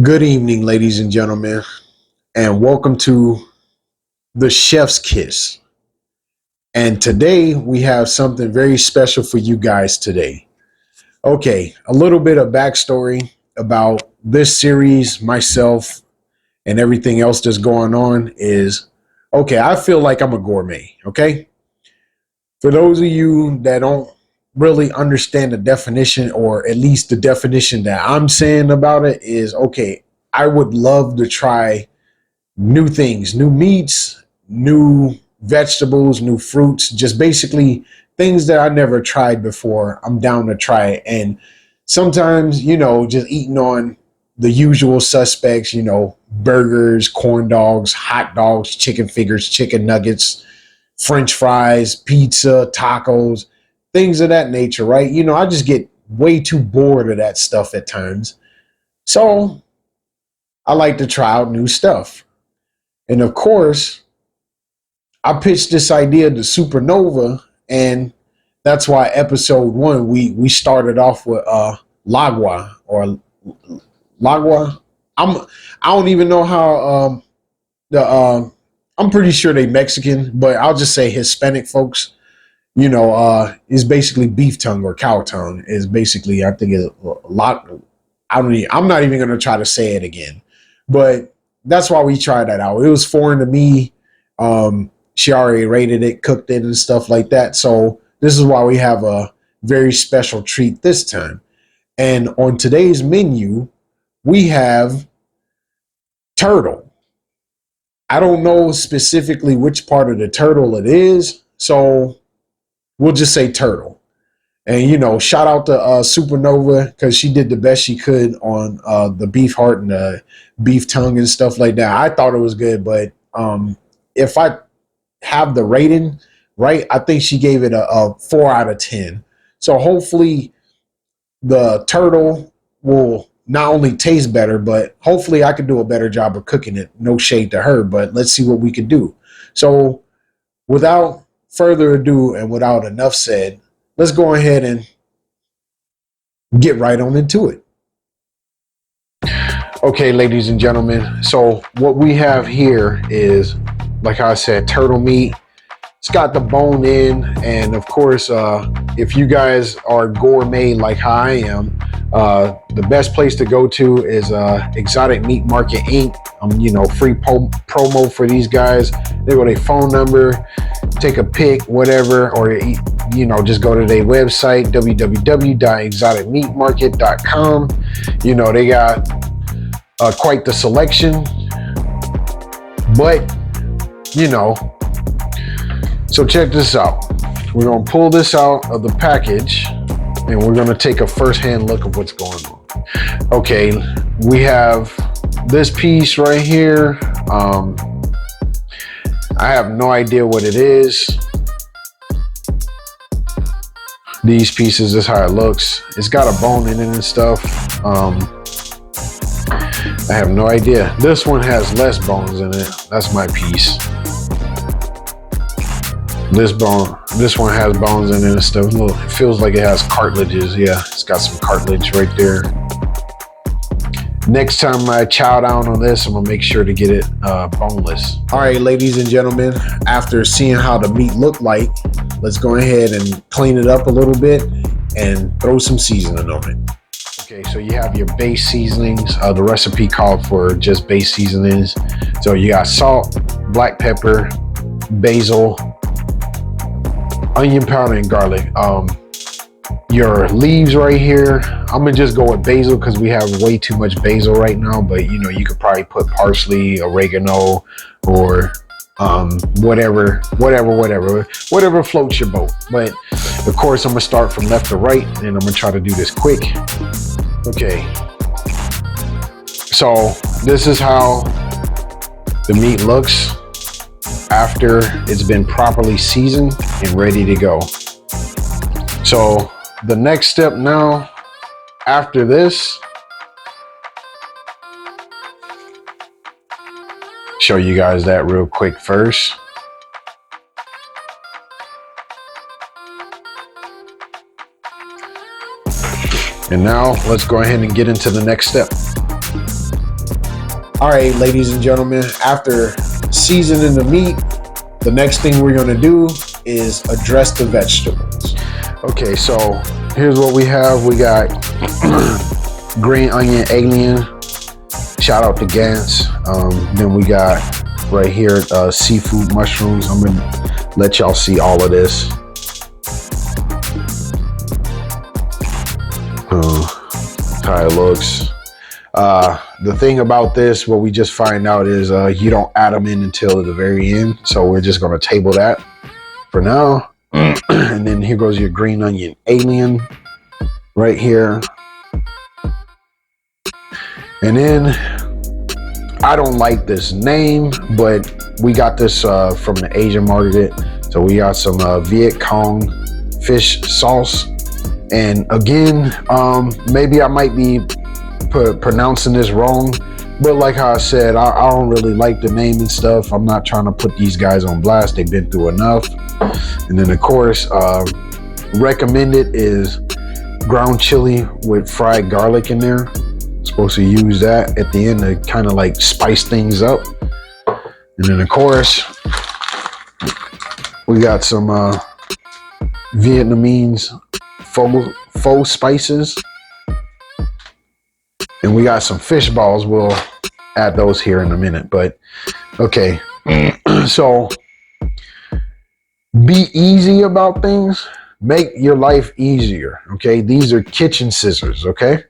Good evening, ladies and gentlemen, and welcome to the Chef's Kiss. And today we have something very special for you guys today. Okay, a little bit of backstory about this series, myself, and everything else that's going on is okay, I feel like I'm a gourmet. Okay, for those of you that don't really understand the definition, or at least the definition that I'm saying about it, is okay, I would love to try new things, new meats, new vegetables, new fruits, just basically things that I never tried before. I'm down to try it. And sometimes, just eating on the usual suspects, burgers, corn dogs, hot dogs, chicken fingers, chicken nuggets, French fries, pizza, tacos, things of that nature, right? I just get way too bored of that stuff at times. So I like to try out new stuff. And of course, I pitched this idea to Supernova, and that's why episode one we started off with Lagua or Lagua. I don't even know how the I'm pretty sure they Mexican, but I'll just say Hispanic folks. Is basically beef tongue or cow tongue. Is basically, I think, a lot. I'm not even gonna try to say it again, but that's why we tried that out. It was foreign to me. She already rated it, cooked it, and stuff like that. So this is why we have a very special treat this time. And on today's menu, we have turtle. I don't know specifically which part of the turtle it is, so we'll just say turtle. And shout out to Supernova, because she did the best she could on the beef heart and the beef tongue and stuff like that. I thought it was good, but if I have the rating right, I think she gave it a 4 out of 10. So hopefully the turtle will not only taste better, but hopefully I could do a better job of cooking it. No shade to her, but let's see what we can do. So without further ado and without enough said, let's go ahead and get right on into it. Okay, ladies and gentlemen. So what we have here is, like I said, turtle meat. It's got the bone in, and of course, if you guys are gourmet like how I am, the best place to go to is Exotic Meat Market Inc. Free promo for these guys. They go their phone number, take a pic, whatever, or just go to their website, www.exoticmeatmarket.com. They got quite the selection, but so check this out. We're going to pull this out of the package, and we're going to take a first-hand look of what's going on. Okay, we have this piece right here. I have no idea what it is. These pieces, this is how it looks. It's got a bone in it and stuff. I have no idea. This one has less bones in it. That's my piece. This one has bones in it and stuff. It feels like it has cartilages. Yeah, it's got some cartilage right there. Next time I chow down on this, I'm gonna make sure to get it boneless. All right, ladies and gentlemen, after seeing how the meat looked like, let's go ahead and clean it up a little bit and throw some seasoning on it. Okay, so you have your base seasonings. The recipe called for just base seasonings. So you got salt, black pepper, basil, onion powder, and garlic. Your leaves right here, I'm gonna just go with basil because we have way too much basil right now, but you could probably put parsley, oregano, or whatever floats your boat. But of course, I'm gonna start from left to right, and I'm gonna try to do this quick. Okay, so this is how the meat looks after it's been properly seasoned and ready to go. So the next step now, after this, show you guys that real quick first. And now let's go ahead and get into the next step. All right, ladies and gentlemen, after seasoning the meat, the next thing we're gonna do is address the vegetables. Okay, so here's what we have. We got green onion alien. Shout out to Gantz. Then we got right here seafood mushrooms. I'm gonna let y'all see all of this. How it looks. The thing about this, what we just find out is you don't add them in until the very end. So we're just gonna table that for now. And then here goes your green onion alien right here. And then I don't like this name, but we got this from the Asian market. So we got some Viet Cong fish sauce. And again, maybe I might be pronouncing this wrong, but like how I said, I don't really like the name and stuff. I'm not trying to put these guys on blast. They've been through enough. And then of course, recommended is ground chili with fried garlic in there. Supposed to use that at the end to kind of like spice things up. And then of course, we got some Vietnamese faux spices. And we got some fish balls. We'll add those here in a minute. But okay, so be easy about things. Make your life easier. Okay, these are kitchen scissors. Okay,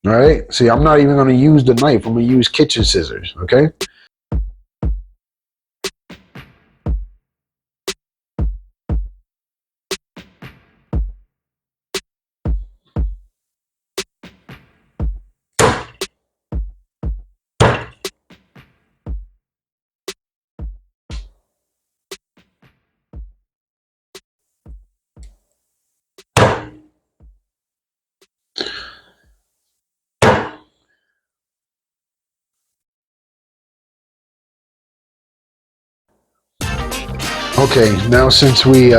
all right. See, I'm not even going to use the knife. I'm going to use kitchen scissors. Okay. Okay, now since we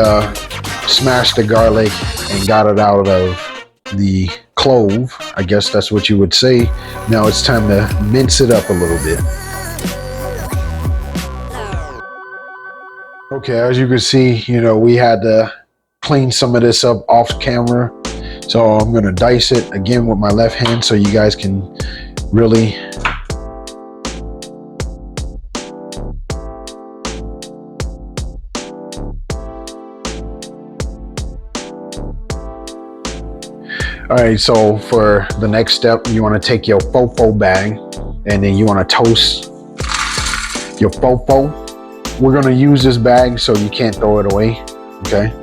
smashed the garlic and got it out of the clove, I guess that's what you would say, now it's time to mince it up a little bit. Okay, as you can see, you know, we had to clean some of this up off camera. So I'm gonna dice it again with my left hand so you guys can really All right, so for the next step, you want to take your fofo bag and then you want to toast your fofo. We're going to use this bag so you can't throw it away, okay?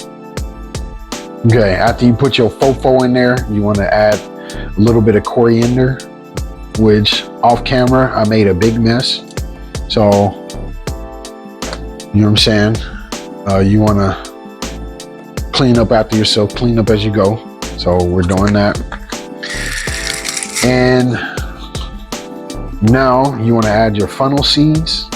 Okay, after you put your fofo in there, you want to add a little bit of coriander, which off camera, I made a big mess. So, you know what I'm saying? You want to clean up after yourself, clean up as you go. So we're doing that. And now you want to add your fennel seeds.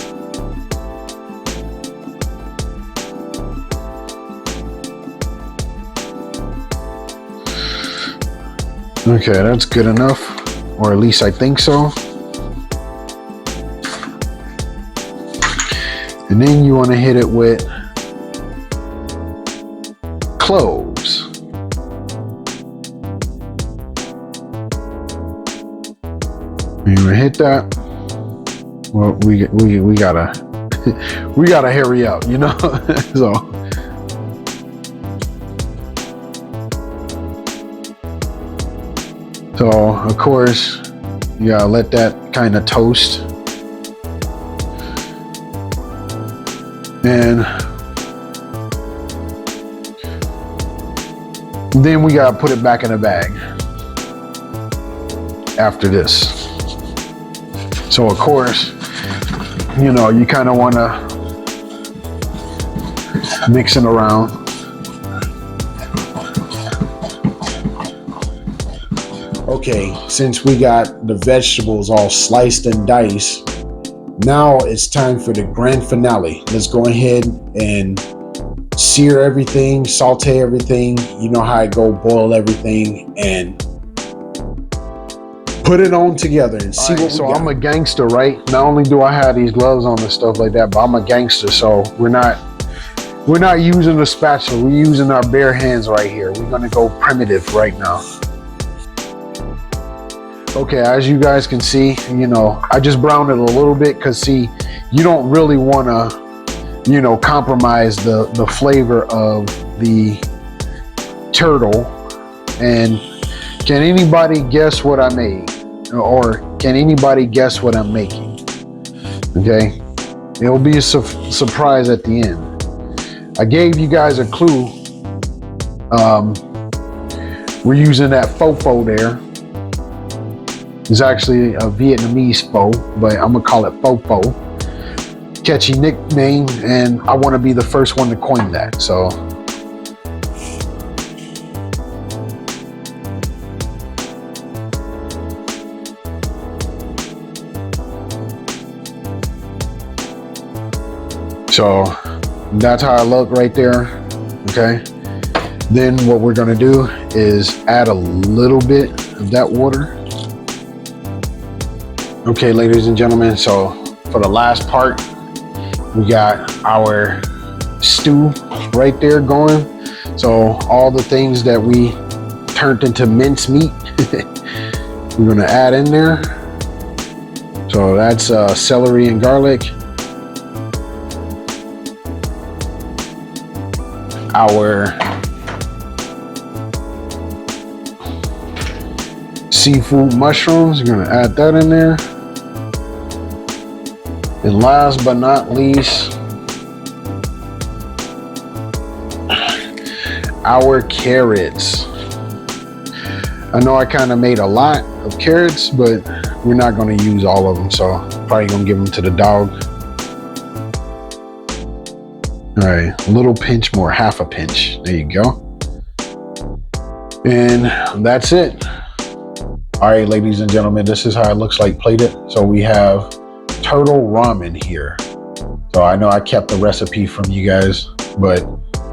Okay, that's good enough, or at least I think so. And then you want to hit it with cloves. You gonna hit that? Well, we gotta we gotta hurry up, you know. So of course you gotta let that kind of toast, and then we gotta put it back in a bag after this. So of course, you know, you kind of want to mix it around. Okay, since we got the vegetables all sliced and diced, now it's time for the grand finale. Let's go ahead and sear everything, saute everything. You know how I go, boil everything, and put it on together and see what we So got. I'm a gangster, right? Not only do I have these gloves on and stuff like that, but I'm a gangster. So we're not using the spatula. We're using our bare hands right here. We're gonna go primitive right now. Okay, as you guys can see, I just browned it a little bit because see, you don't really want to, compromise the flavor of the turtle. And can anybody guess what I made? Or can anybody guess what I'm making? Okay, it'll be a surprise at the end. I gave you guys a clue. We're using that fofo there. It's actually a Vietnamese pho, but I'm gonna call it fofo. Catchy nickname, and I want to be the first one to coin that. So that's how I look right there. Okay. Then what we're gonna do is add a little bit of that water. Okay, ladies and gentlemen, so for the last part, we got our stew right there going. So all the things that we turned into minced meat, we're gonna add in there. So that's celery and garlic. Our seafood mushrooms, you're gonna add that in there. And last but not least, our carrots. I know I kind of made a lot of carrots, but we're not going to use all of them, so probably going to give them to the dog. All right, a little pinch more, half a pinch. There you go. And that's it. All right, ladies and gentlemen, this is how it looks like plated. So we have turtle ramen here. So I know I kept the recipe from you guys, but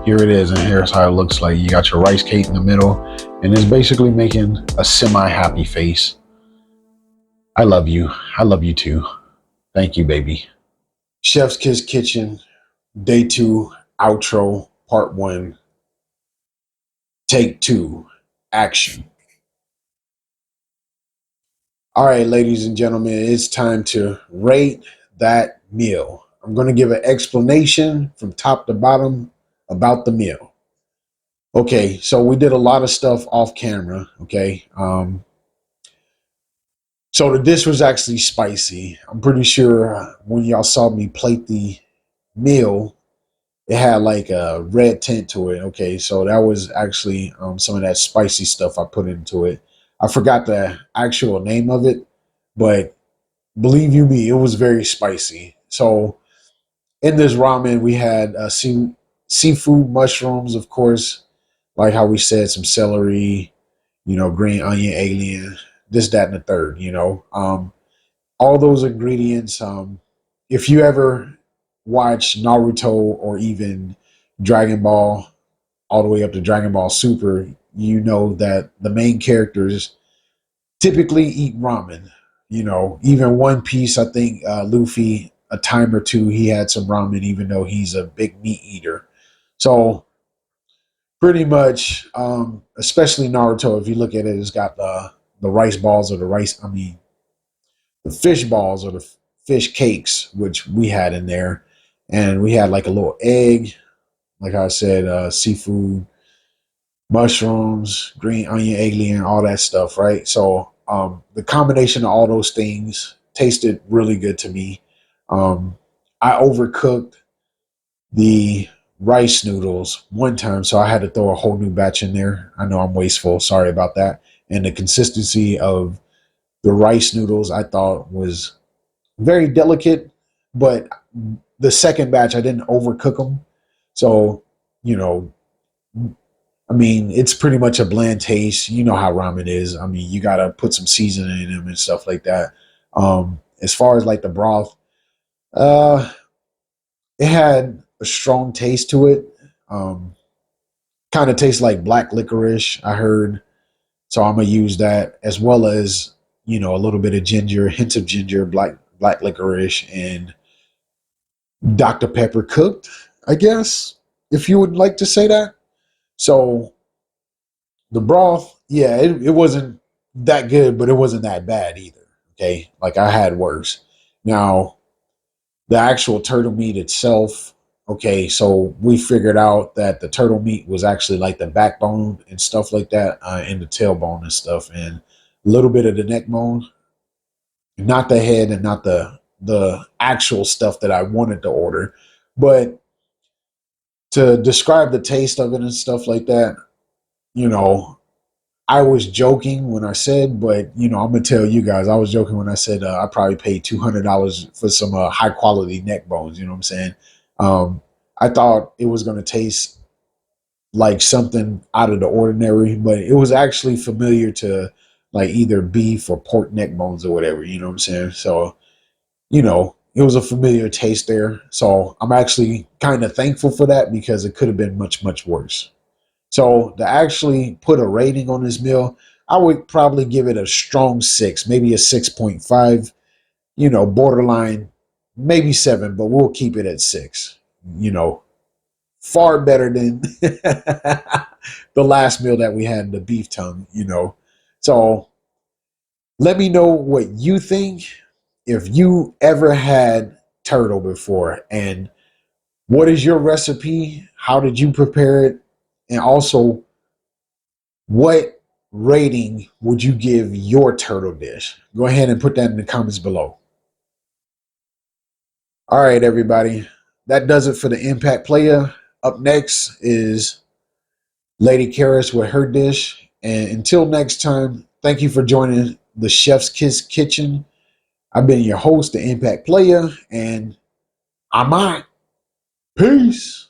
here it is, and here's how it looks like. You got your rice cake in the middle, and it's basically making a semi-happy face. I love you. I love you too. Thank you, baby. Chef's Kiss Kitchen, Day 2, outro, Part 1, Take 2, action. All right, ladies and gentlemen, it's time to rate that meal. I'm going to give an explanation from top to bottom about the meal. Okay, so we did a lot of stuff off camera, okay? So the dish was actually spicy. I'm pretty sure when y'all saw me plate the meal, it had like a red tint to it. Okay, so that was actually some of that spicy stuff I put into it. I forgot the actual name of it, but believe you me, it was very spicy. So in this ramen, we had seafood mushrooms, of course, like how we said, some celery, green onion, alien, this, that, and the third, all those ingredients. If you ever watch Naruto or even Dragon Ball, all the way up to Dragon Ball Super, you know that the main characters typically eat ramen. Even One Piece, I think Luffy, a time or two, he had some ramen, even though he's a big meat eater. So pretty much, especially Naruto, if you look at it, it's got the rice balls or the fish balls or the fish cakes, which we had in there. And we had like a little egg, like I said, seafood, mushrooms, green onion, alien, all that stuff, right? So the combination of all those things tasted really good to me. I overcooked the rice noodles one time, so I had to throw a whole new batch in there. I know I'm wasteful, sorry about that. And the consistency of the rice noodles I thought was very delicate, but the second batch I didn't overcook them. So, you know, it's pretty much a bland taste. You know how ramen is. You gotta put some seasoning in them and stuff like that. As far as like the broth, uh, it had a strong taste to it. Kind of tastes like black licorice, I heard. So I'm gonna use that as well as a little bit of ginger, hints of ginger, black licorice, and Dr. Pepper cooked, I guess, if you would like to say that. So the broth, yeah, it wasn't that good, but it wasn't that bad either. Okay. Like I had worse. Now, the actual turtle meat itself, okay, so we figured out that the turtle meat was actually like the backbone and stuff like that, and the tailbone and stuff, and a little bit of the neck bone, not the head and not the actual stuff that I wanted to order. But to describe the taste of it and stuff like that, you know, I was joking when I said, but I'm gonna tell you guys, I was joking when I said I probably paid $200 for some high quality neck bones. You know what I'm saying? Um, I thought it was gonna taste like something out of the ordinary, but it was actually familiar to like either beef or pork neck bones or whatever. You know what I'm saying? So it was a familiar taste there. So I'm actually kind of thankful for that because it could have been much, much worse. So to actually put a rating on this meal, I would probably give it a strong 6, maybe a 6.5, borderline, maybe 7, but we'll keep it at 6. You know, Far better than the last meal that we had, the beef tongue. So let me know what you think if you ever had turtle before, and what is your recipe? How did you prepare it? And also, what rating would you give your turtle dish? Go ahead and put that in the comments below. All right, everybody. That does it for the Impact Playa. Up next is Lady Karis with her dish. And until next time, thank you for joining the Chef's Kiss Kitchen. I've been your host, the Impact Playa, and I'm out. Peace.